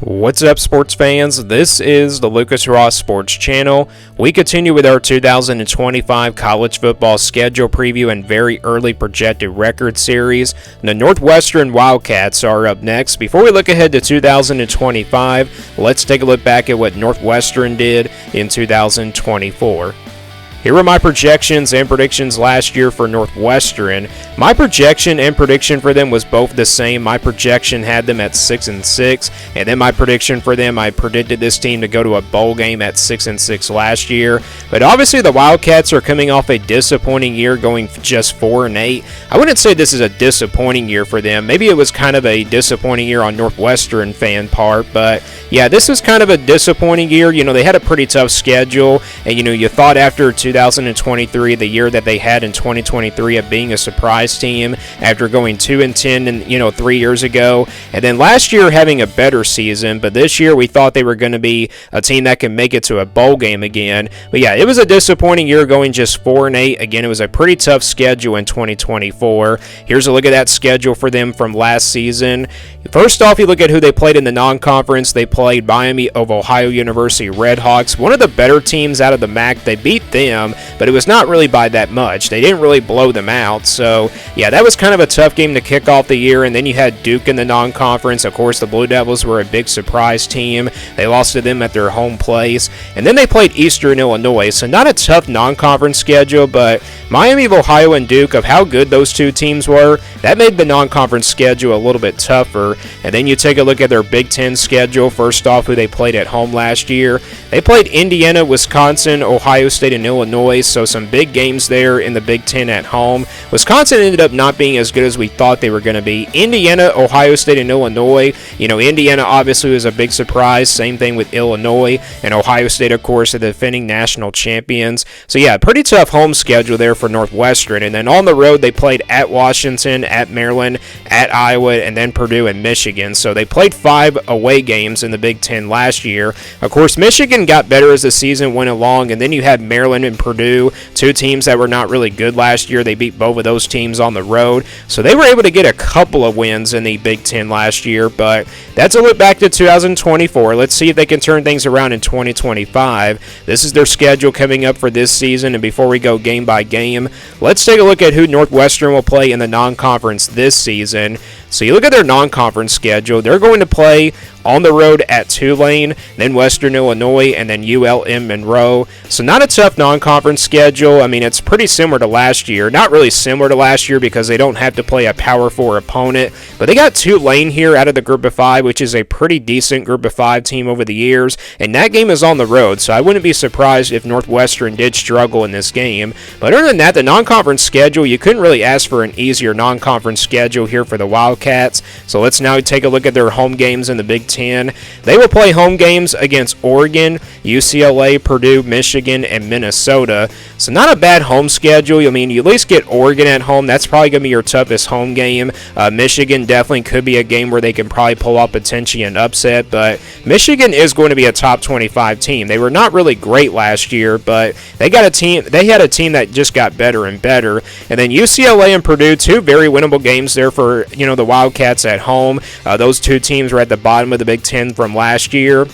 What's up, sports fans? This is the Lucas Ross Sports Channel. We continue with our 2025 college football schedule preview and very early projected record series. The Northwestern Wildcats are up next. Before we look ahead to 2025, let's take a look back at what Northwestern did in 2024. Here are my projections and predictions last year for Northwestern. My projection and prediction for them was both the same. My projection had them at 6-6, and then my prediction for them, I predicted this team to go to a bowl game at 6-6 last year. But obviously the Wildcats are coming off a disappointing year, going just 4-8. I wouldn't say this is a disappointing year for them. Maybe it was kind of a disappointing year on Northwestern fan part, but yeah, this is kind of a disappointing year. You know, they had a pretty tough schedule, and you thought after 2023, the year that they had in 2023 of being a surprise team after going 2-10 and 3 years ago, and then last year having a better season. But this year we thought they were going to be a team that can make it to a bowl game again. But yeah, it was a disappointing year, going just 4-8. Again, it was a pretty tough schedule in 2024. Here's a look at that schedule for them from last season. First off, you look at who they played in the non-conference. They played Miami of Ohio University Redhawks, one of the better teams out of the MAC. They beat them, but it was not really by that much. They didn't really blow them out. So yeah, that was kind of a tough game to kick off the year. And then you had Duke in the non-conference. Of course, the Blue Devils were a big surprise team. They lost to them at their home place. And then they played Eastern Illinois. So not a tough non-conference schedule, but Miami of Ohio and Duke, of how good those two teams were, that made the non-conference schedule a little bit tougher. And then you take a look at their Big Ten schedule. First off, who they played at home last year. They played Indiana, Wisconsin, Ohio State, and Illinois. So some big games there in the Big Ten at home. Wisconsin ended up not being as good as we thought they were going to be. Indiana, Ohio State, and Illinois. Indiana obviously was a big surprise. Same thing with Illinois. And Ohio State, of course, are the defending national champions. So yeah, pretty tough home schedule there for Northwestern. And then on the road, they played at Washington, at Maryland, at Iowa, and then Purdue and Michigan. So they played 5 away games in the Big Ten last year. Of course, Michigan got better as the season went along, and then you had Maryland and Purdue, two teams that were not really good last year. They beat both of those teams on the road. So they were able to get a couple of wins in the Big Ten last year, but that's a look back to 2024. Let's see if they can turn things around in 2025. This is their schedule coming up for this season, and before we go game by game, let's take a look at who Northwestern will play in the non-conference this season. So you look at their non-conference schedule. They're going to play on the road at Tulane, then Western Illinois, and then ULM Monroe. So not a tough non-conference schedule. I mean, it's pretty similar to last year. Not really similar to last year because they don't have to play a Power 4 opponent. But they got Tulane here out of the Group of 5, which is a pretty decent Group of 5 team over the years. And that game is on the road, so I wouldn't be surprised if Northwestern did struggle in this game. But other than that, the non-conference schedule, you couldn't really ask for an easier non-conference schedule here for the Wildcats. So let's now take a look at their home games in the Big Ten. They will play home games against Oregon, UCLA, Purdue, Michigan, and Minnesota. So not a bad home schedule. I mean, you at least get Oregon at home. That's probably going to be your toughest home game. Michigan definitely could be a game where they can probably pull off potentially an upset, but Michigan is going to be a top 25 team. They were not really great last year, but they had a team that just got better and better. And then UCLA and Purdue, two very winnable games there for the Wildcats at home. Those two teams were at the bottom of the Big Ten from last year.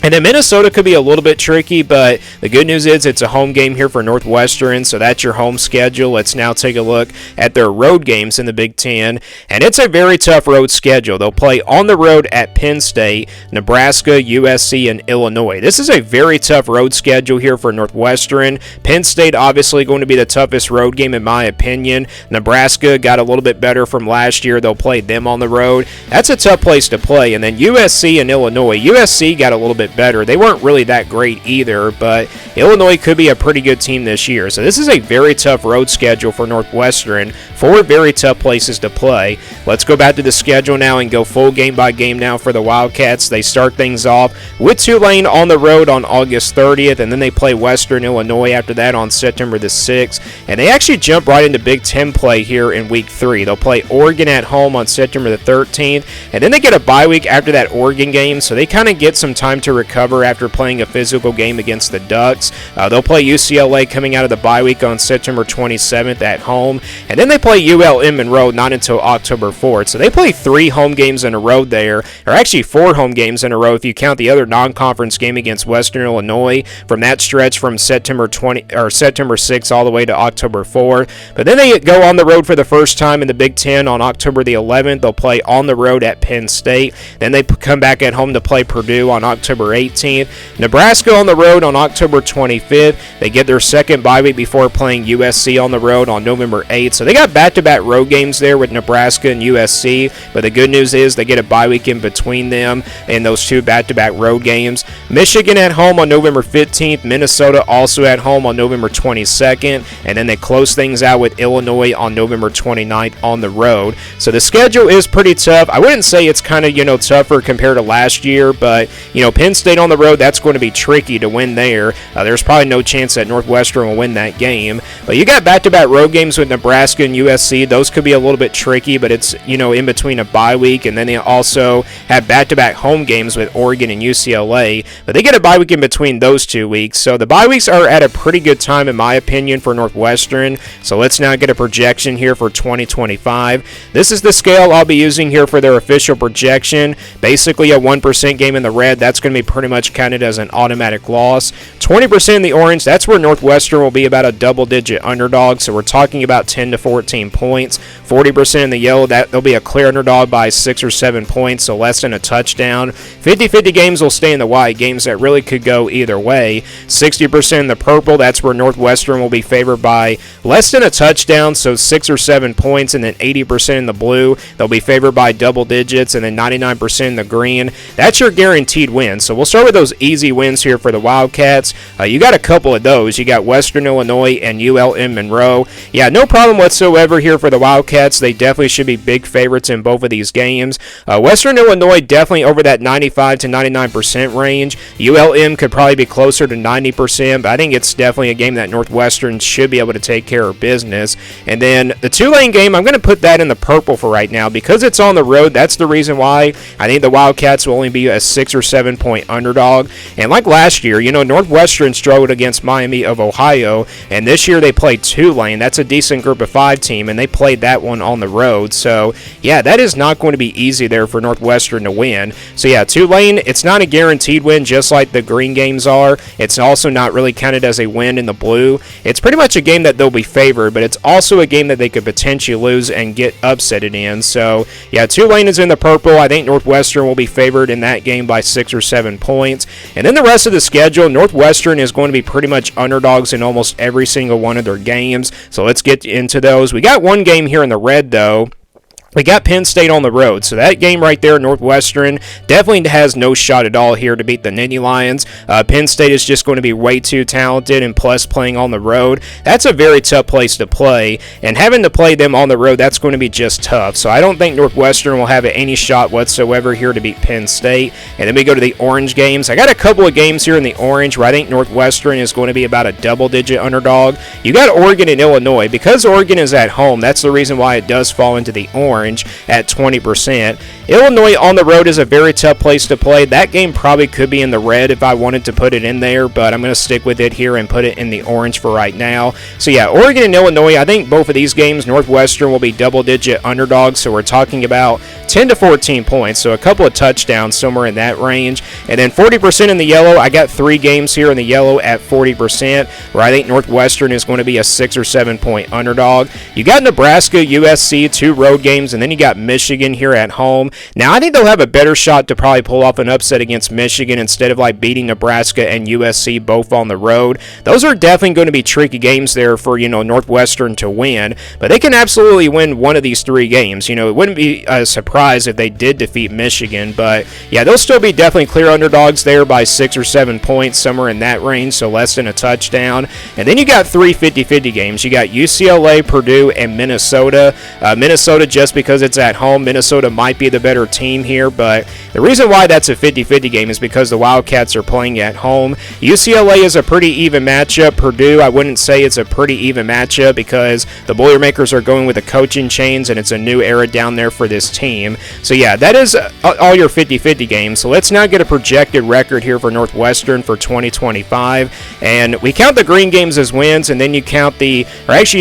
And then Minnesota could be a little bit tricky, but the good news is it's a home game here for Northwestern, so that's your home schedule. Let's now take a look at their road games in the Big Ten, and it's a very tough road schedule. They'll play on the road at Penn State, Nebraska, USC, and Illinois. This is a very tough road schedule here for Northwestern. Penn State obviously going to be the toughest road game in my opinion. Nebraska got a little bit better from last year. They'll play them on the road. That's a tough place to play. And then USC and Illinois. USC got a little bit better. They weren't really that great either, but Illinois could be a pretty good team this year. So this is a very tough road schedule for Northwestern. 4 very tough places to play. Let's go back to the schedule now and go full game by game now for the Wildcats. They start things off with Tulane on the road on August 30th, and then they play Western Illinois after that on September the 6th. And they actually jump right into Big Ten play here in Week 3. They'll play Oregon at home on September the 13th, and then they get a bye week after that Oregon game, so they kind of get some time to recover after playing a physical game against the Ducks. weeks. They'll play UCLA coming out of the bye week on September 27th at home, and then they play ULM Monroe not until October 4th. So they play 3 home games in a row there, or actually 4 home games in a row if you count the other non-conference game against Western Illinois from that stretch from September 6th all the way to October 4th. But then they go on the road for the first time in the Big Ten on October the 11th. They'll play on the road at Penn State. Then they come back at home to play Purdue on October 18th. Nebraska on the road on October 25th. They get their second bye week before playing USC on the road on November 8th. So they got back-to-back road games there with Nebraska and USC. But the good news is they get a bye week in between them and those 2 back-to-back road games. Michigan at home on November 15th. Minnesota also at home on November 22nd. And then they close things out with Illinois on November 29th on the road. So the schedule is pretty tough. I wouldn't say it's kind of, tougher compared to last year, but, Penn State on the road, that's going to be tricky to win there. There's probably no chance that Northwestern will win that game. But you got back-to-back road games with Nebraska and USC. Those could be a little bit tricky, but it's, in between a bye week. And then they also have back-to-back home games with Oregon and UCLA. But they get a bye week in between those 2 weeks. So the bye weeks are at a pretty good time, in my opinion, for Northwestern. So let's now get a projection here for 2025. This is the scale I'll be using here for their official projection. Basically a 1% game in the red, that's going to be pretty much counted as an automatic loss. 20% in the orange, that's where Northwestern will be about a double-digit underdog, so we're talking about 10 to 14 points. 40% in the yellow, they'll be a clear underdog by 6 or 7 points, so less than a touchdown. 50-50 games will stay in the white, games that really could go either way. 60% in the purple, that's where Northwestern will be favored by less than a touchdown, so 6 or 7 points, and then 80% in the blue, they'll be favored by double digits, and then 99% in the green. That's your guaranteed win. So we'll start with those easy wins here for the Wildcats. You got a couple of those. You got Western Illinois and ULM Monroe. Yeah, no problem whatsoever here for the Wildcats. They definitely should be big favorites in both of these games. Western Illinois definitely over that 95 to 99% range. ULM could probably be closer to 90%, but I think it's definitely a game that Northwestern should be able to take care of business. And then the Tulane game, I'm going to put that in the purple for right now because it's on the road. That's the reason why I think the Wildcats will only be a 6 or 7 point underdog. And like last year, Northwestern struggled against Miami of Ohio, and this year they played Tulane. That's a decent group of 5 team, and they played that one on the road. So yeah, that is not going to be easy there for Northwestern to win. So yeah, Tulane, it's not a guaranteed win just like the green games are. It's also not really counted as a win in the blue. It's pretty much a game that they'll be favored, but it's also a game that they could potentially lose and get upsetted in. So yeah, Tulane is in the purple. I think Northwestern will be favored in that game by 6 or 7 points. And then the rest of the schedule, Northwestern is going to be pretty much underdogs in almost every single one of their games. So let's get into those. We got one game here in the red, though. We got Penn State on the road, so that game right there, Northwestern, definitely has no shot at all here to beat the Nittany Lions. Penn State is just going to be way too talented, and plus playing on the road, that's a very tough place to play, and having to play them on the road, that's going to be just tough. So I don't think Northwestern will have any shot whatsoever here to beat Penn State. And then we go to the orange games. I got a couple of games here in the orange where I think Northwestern is going to be about a double-digit underdog. You got Oregon and Illinois. Because Oregon is at home, that's the reason why it does fall into the orange at 20%. Illinois on the road is a very tough place to play. That game probably could be in the red if I wanted to put it in there, but I'm going to stick with it here and put it in the orange for right now. So yeah, Oregon and Illinois, I think both of these games, Northwestern will be double-digit underdogs, so we're talking about 10 to 14 points, so a couple of touchdowns somewhere in that range. And then 40% in the yellow, I got 3 games here in the yellow at 40%, where I think Northwestern is going to be a 6 or 7 point underdog. You got Nebraska, USC, 2 road games, and then you got Michigan here at home. Now, I think they'll have a better shot to probably pull off an upset against Michigan instead of like beating Nebraska and USC both on the road. Those are definitely going to be tricky games there for, Northwestern to win, but they can absolutely win one of these 3 games. It wouldn't be a surprise if they did defeat Michigan, but yeah, they'll still be definitely clear underdogs there by 6 or 7 points, somewhere in that range, so less than a touchdown. And then you got 3 50-50 games. You got UCLA, Purdue, and Minnesota. Minnesota just because it's at home. Minnesota might be the better team here, but the reason why that's a 50-50 game is because the Wildcats are playing at home. UCLA is a pretty even matchup. Purdue, I wouldn't say it's a pretty even matchup because the Boilermakers are going with the coaching change, and it's a new era down there for this team. So yeah, that is all your 50-50 games. So let's now get a projected record here for Northwestern for 2025, and we count the green games as wins, and then you count you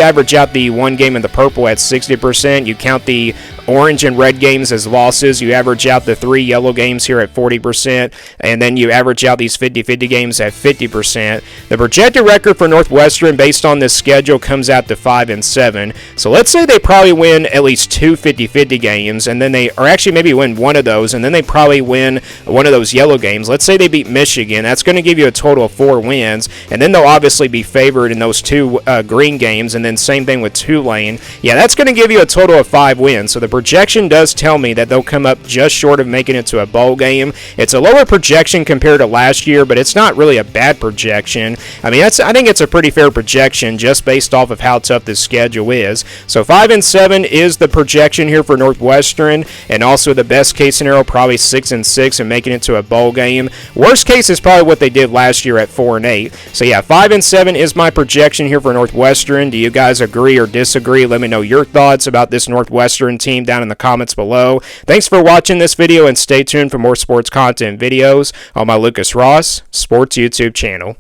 average out the one game in the purple at 60%. You count the orange and red games as losses. You average out the 3 yellow games here at 40%, and then you average out these 50-50 games at 50%. The projected record for Northwestern based on this schedule comes out to 5-7. So let's say they probably win at least 2 50-50 games, and then maybe win one of those, and then they probably win one of those yellow games. Let's say they beat Michigan. That's going to give you a total of 4 wins, and then they'll obviously be favored in those 2 green games, and then same thing with Tulane. Yeah, that's going to give you a total of 5 wins. So the projection does tell me that they'll come up just short of making it to a bowl game. It's a lower projection compared to last year, but it's not really a bad projection. I mean, I think it's a pretty fair projection just based off of how tough this schedule is. So 5-7 is the projection here for Northwestern, and also the best case scenario probably 6-6 and making it to a bowl game. Worst case is probably what they did last year at 4-8. So yeah, 5-7 is my projection here for Northwestern. Do you guys agree or disagree? Let me know your thoughts about this Northwestern team down in the comments below. Thanks for watching this video, and stay tuned for more sports content videos on my Lucas Ross Sports YouTube channel.